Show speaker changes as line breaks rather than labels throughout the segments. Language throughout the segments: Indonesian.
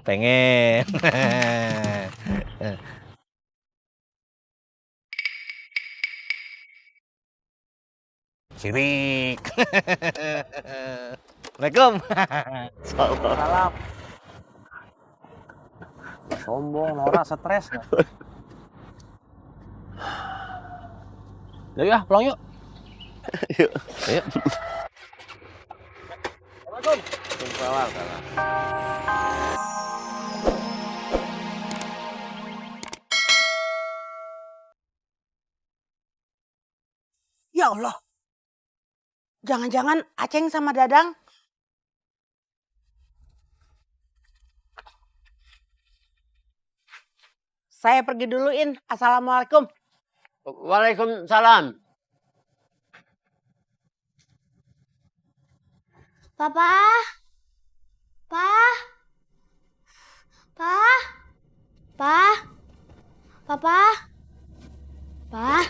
Pengen. Sirik. Assalamualaikum.
Salam. Sombong, norak, stres. Yuk ya, pulang yuk.
Yuk. Ayo.
Assalamualaikum.
Waalaikumsalam.
Ya Allah. Jangan-jangan Aceng sama Dadang. Saya pergi duluin. Assalamualaikum.
Waalaikumsalam.
Papa? Pa? Pa? Pa? Papa? Pa?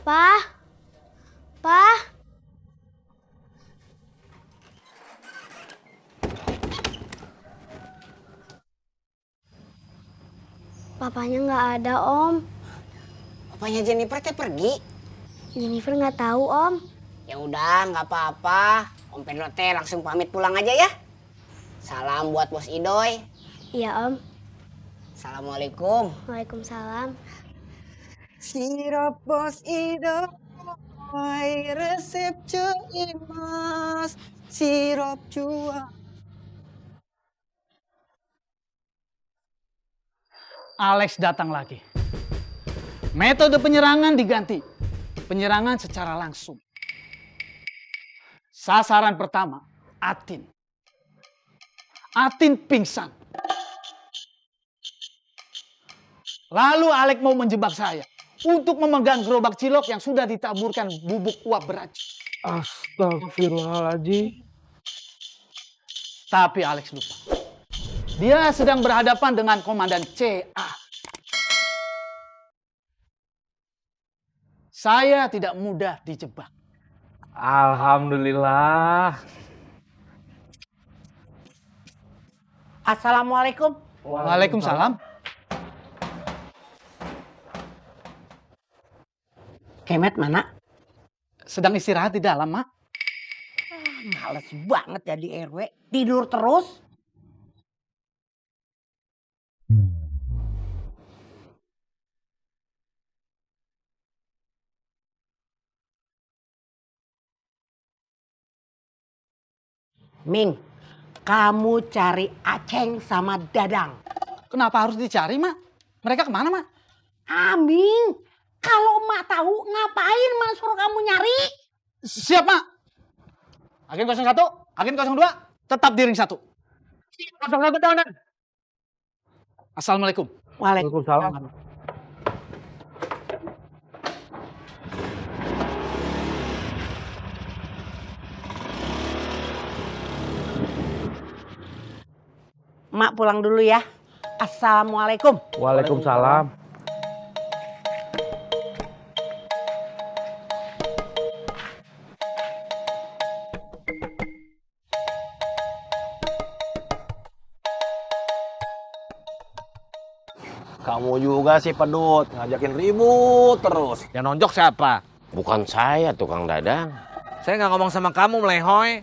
Pa? Pa? Papanya nggak ada, Om.
Papanya Jennifer teh pergi.
Jennifer nggak tahu, Om.
Ya udah, nggak apa-apa. Om Pedro teh langsung pamit pulang aja ya. Salam buat Bos Idoy.
Iya, Om.
Assalamualaikum.
Waalaikumsalam.
Sirop Bos Idoy, resep ceimas, sirop cua.
Alex datang lagi. Metode penyerangan diganti. Penyerangan secara langsung. Sasaran pertama, Atin. Atin pingsan. Lalu Alex mau menjebak saya untuk memegang gerobak cilok yang sudah ditaburkan bubuk uap beracun.
Astagfirullahaladzim.
Tapi Alex lupa. Dia sedang berhadapan dengan Komandan CA. Saya tidak mudah dijebak.
Alhamdulillah.
Assalamualaikum.
Waalaikumsalam.
Kemet mana?
Sedang istirahat di dalam, Mak.
Males banget jadi RW. Tidur terus. Ming, kamu cari Aceng sama Dadang.
Kenapa harus dicari, Mak? Mereka kemana, Mak?
Aming, kalau Mak tahu ngapain Mak suruh kamu nyari?
Siap, Mak. Agen 01, Agen 02, tetap di ring 1. 01 komandan. Assalamualaikum.
Waalaikumsalam. Mak pulang dulu ya. Assalamualaikum.
Waalaikumsalam. Kamu juga sih pedut, ngajakin ribut terus.
Yang nonjok siapa?
Bukan saya, tukang dadang.
Saya nggak ngomong sama kamu, melehoy.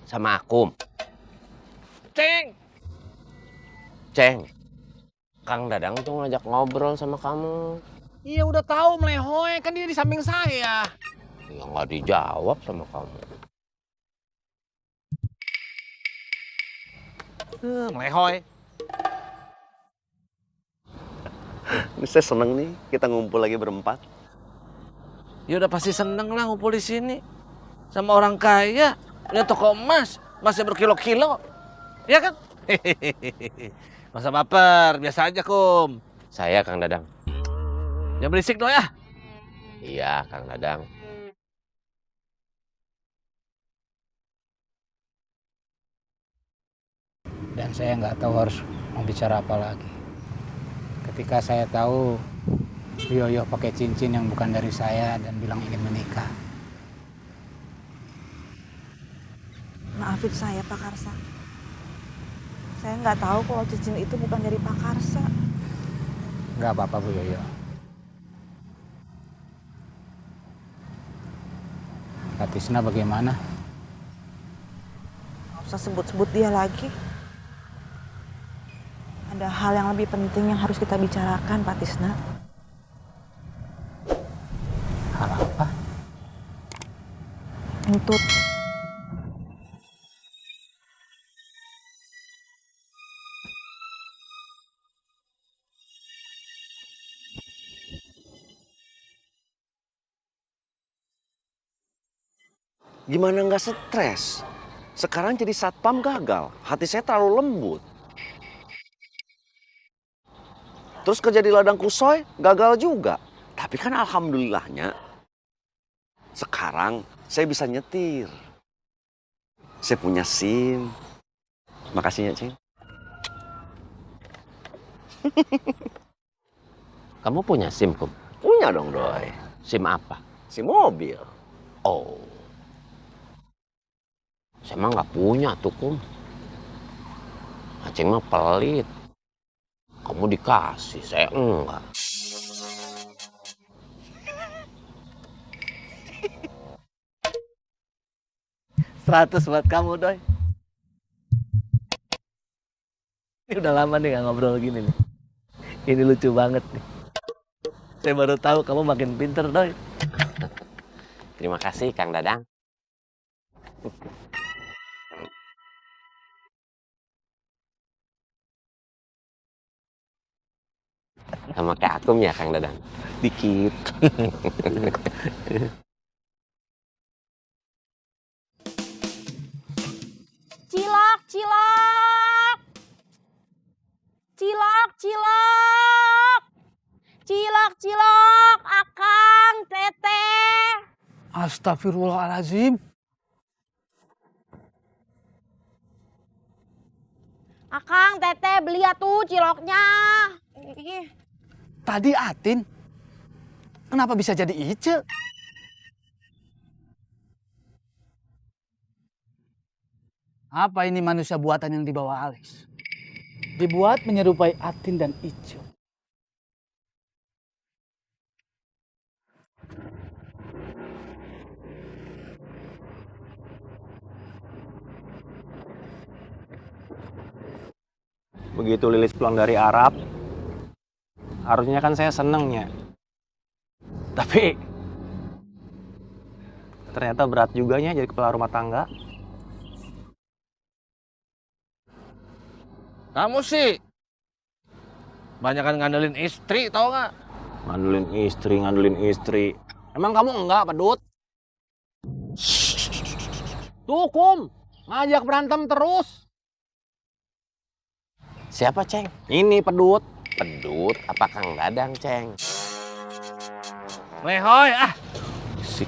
Sama Akum.
Ceng.
Ceng, Kang Dadang tuh ngajak ngobrol sama kamu.
Iya udah tahu melehoy, kan dia di samping saya.
Ya nggak dijawab sama kamu.
Melehoy.
Saya seneng nih kita ngumpul lagi berempat.
Ya udah pasti seneng lah ngumpul di sini. Sama orang kaya, punya toko emas, masih berkilo-kilo. Ya kan? Masa baper, biasa aja, Kum.
Saya Kang Dadang.
Jangan berisik dong ya.
Iya, Kang Dadang.
Dan saya nggak tahu harus mau bicara apa lagi. Ketika saya tahu Yoyo pakai cincin yang bukan dari saya dan bilang ingin menikah.
Maafin saya Pak Karsa. Saya nggak tahu kalau cincin itu bukan dari Pak Karsa.
Nggak apa-apa Bu Yoyo. Kak Tisna bagaimana?
Nggak usah sebut-sebut dia lagi. Ada hal yang lebih penting yang harus kita bicarakan, Pak Tisna.
Hal apa?
Entut.
Gimana nggak stres? Sekarang jadi satpam gagal. Hati saya terlalu lembut. Terus kerja di ladang kusoy gagal juga. Tapi kan alhamdulillahnya sekarang saya bisa nyetir. Saya punya SIM. Makasih ya, Cing.
Kamu punya SIM, Kum?
Punya dong, Doi.
SIM apa?
SIM mobil.
Oh. Saya mah nggak punya tuh, Kum. Aceng mah pelit. Kamu dikasih, saya enggak.
Seratus buat kamu, Doi. Ini udah lama nih gak ngobrol gini nih. Ini lucu banget nih. Saya baru tahu kamu makin pinter, Doi.
Terima kasih, Kang Dadang. Sama kayak Akum ya, Kang Dadang?
Dikit.
Cilok, cilok. Cilok, cilok. Cilok, cilok. Akang, teteh.
Astagfirullahaladzim.
Akang, teteh, beli atuh ciloknya. Ih.
Tadi Atin. Kenapa bisa jadi Ice? Apa ini manusia buatan yang dibawa Alex? Dibuat menyerupai Atin dan Ice.
Begitu Lilis pulang dari Arab, harusnya kan saya senengnya. Tapi ternyata berat juga ya jadi kepala rumah tangga.
Kamu sih banyakan ngandelin istri, tau nggak?
Ngandelin istri. Emang kamu enggak, Pedut? Tuh, Kum, ngajak berantem terus.
Siapa, Ceng?
Ini Pedut.
Pedut apa Kang Dadang, Ceng?
Lehoy, ah.
Sik.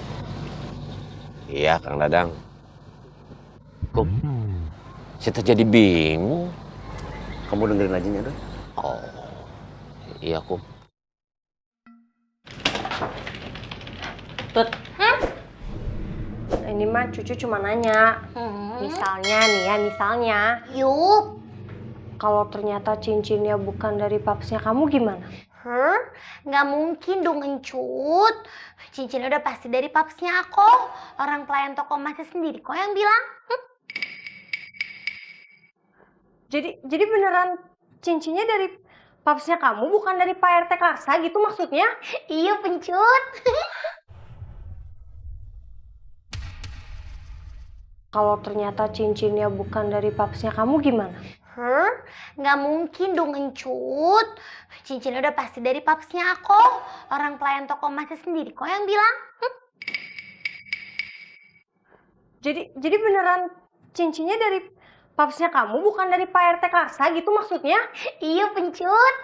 Iya, Kang Dadang. Kum, kita jadi bingung.
Kamu dengerin aja nya, Doi.
Oh, iya, Kum.
Tut. Ini mah cucu cuma nanya. Misalnya nih ya, misalnya.
Yup.
Kalau ternyata cincinnya bukan dari papsnya kamu gimana?
Nggak mungkin dong Encut. Cincin udah pasti dari papsnya aku. Orang pelayan toko emasnya sendiri kok yang bilang.
Jadi beneran cincinnya dari papsnya kamu bukan dari Pak RT Karsa gitu maksudnya?
Iya Pencut.
Kalau ternyata cincinnya bukan dari papsnya kamu gimana?
Nggak mungkin dong Encut. Cincin udah pasti dari papsnya aku. Orang pelayan toko emasnya sendiri kok yang bilang.
Jadi beneran cincinnya dari papsnya kamu bukan dari Pak RT Karsa gitu maksudnya?
Iya Pencut.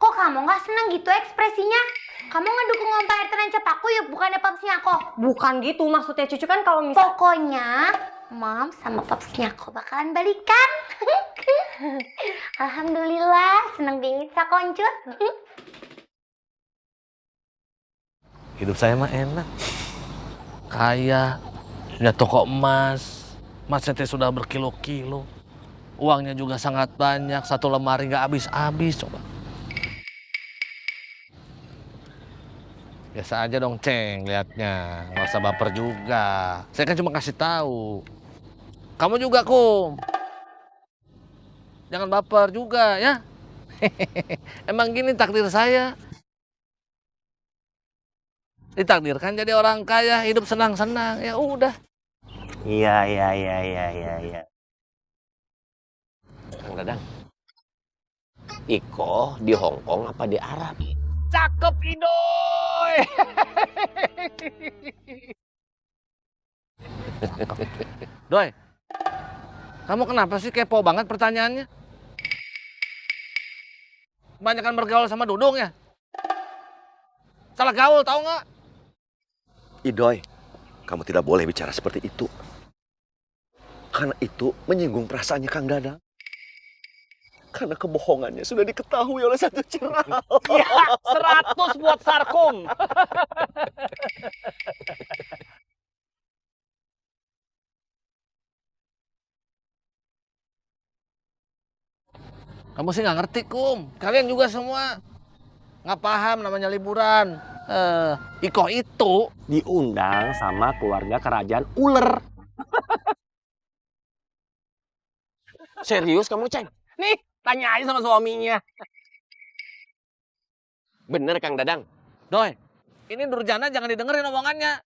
Kok kamu nggak seneng gitu ekspresinya? Kamu ngedukung Om Pak RT nancap aku ya bukannya papsnya aku?
Bukan gitu maksudnya cucu kan kalau misal...
Pokoknya Mom sama papsnya aku bakalan balikan. Alhamdulillah seneng bingit sa Koncut.
Hidup saya mah enak. kaya, punya toko emas, emasnya teh sudah berkilo-kilo, uangnya juga sangat banyak, satu lemari nggak habis-habis coba. Biasa aja dong Ceng liatnya, nggak usah baper juga. Saya kan cuma kasih tahu. Kamu juga Kum, jangan baper juga ya. Emang gini takdir saya. Ditakdirkan jadi orang kaya, hidup senang-senang, ya udah.
Iya. Kang Dadang, Iko di Hong Kong apa di Arab?
Cakep Idoy. Doi, kamu kenapa sih kepo banget pertanyaannya? Kebanyakan bergaul sama Dudung ya? Salah gaul tahu nggak?
Idoy, kamu tidak boleh bicara seperti itu. Karena itu menyinggung perasaannya Kang Dadang. Karena kebohongannya sudah diketahui oleh satu ceral.
Ya, 100 buat Sarkum.
Kamu sih nggak ngerti Kum. Kalian juga semua nggak paham namanya liburan. Iko itu
Diundang sama keluarga kerajaan uler.
Serius kamu, Ceng?
Nih, tanya aja sama suaminya.
Bener Kang Dadang?
Doi, ini Durjana jangan didengerin omongannya.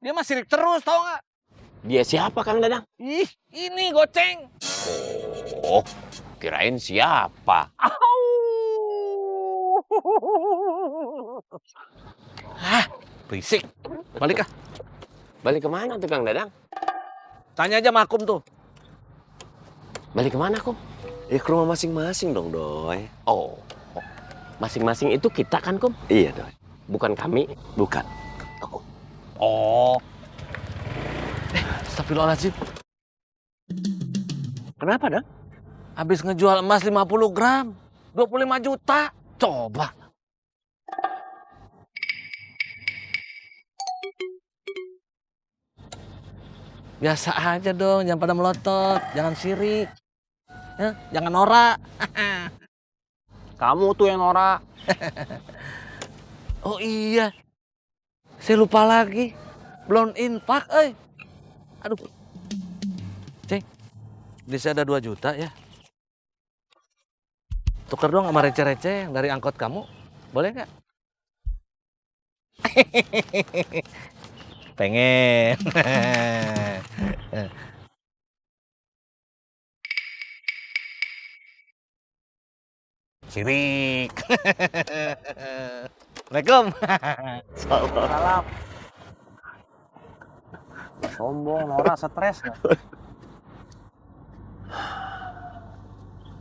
Dia mah sirik terus, tau nggak?
Dia siapa Kang Dadang?
Ih, ini goceng.
Oh, kirain siapa?
Hah, berisik. Balik ah.
Balik kemana tuh Kang Dadang?
Tanya aja sama Akum tuh.
Balik kemana, Kum?
Ya ke rumah masing-masing dong, Doy.
Oh, masing-masing itu kita kan, Kum?
Iya, Doy.
Bukan kami.
Bukan.
Oh. Astagfirullahaladzim.
Kenapa, Dang?
Habis ngejual emas 50 gram. 25 juta. Coba. Biasa aja dong, jangan pada melotot, jangan sirik. Ya, jangan norak.
Kamu tuh yang norak.
Oh iya. Saya lupa lagi. Belum infak, Aduh. Ceng, di saya ada 2 juta ya. Tuker dong sama receh-receh yang dari angkot kamu. Boleh nggak? Pengen. Sirik. Assalamualaikum.
Salam. Sombong, norak, stres.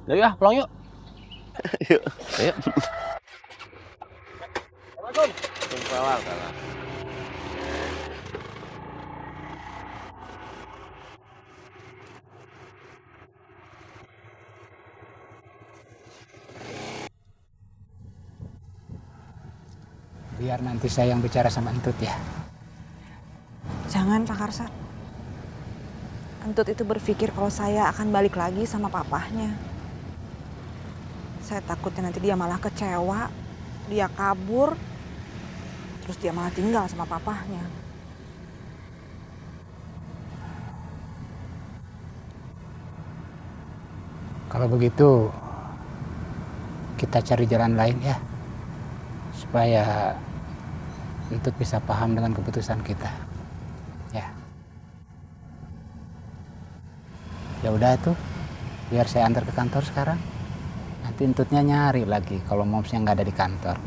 Yuk ya, pulang yuk.
Yuk.
Ayo.
Assalamualaikum.
Biar nanti saya yang bicara sama Entut ya.
Jangan, Pak Karsa. Entut itu berpikir kalau saya akan balik lagi sama papahnya. Saya takutnya nanti dia malah kecewa, dia kabur, terus dia malah tinggal sama papahnya.
Kalau begitu, kita cari jalan lain ya. Supaya Entut bisa paham dengan keputusan kita. Ya. Ya udah tuh, biar saya antar ke kantor sekarang. Nanti Entutnya nyari lagi kalau momsnya nggak ada di kantor.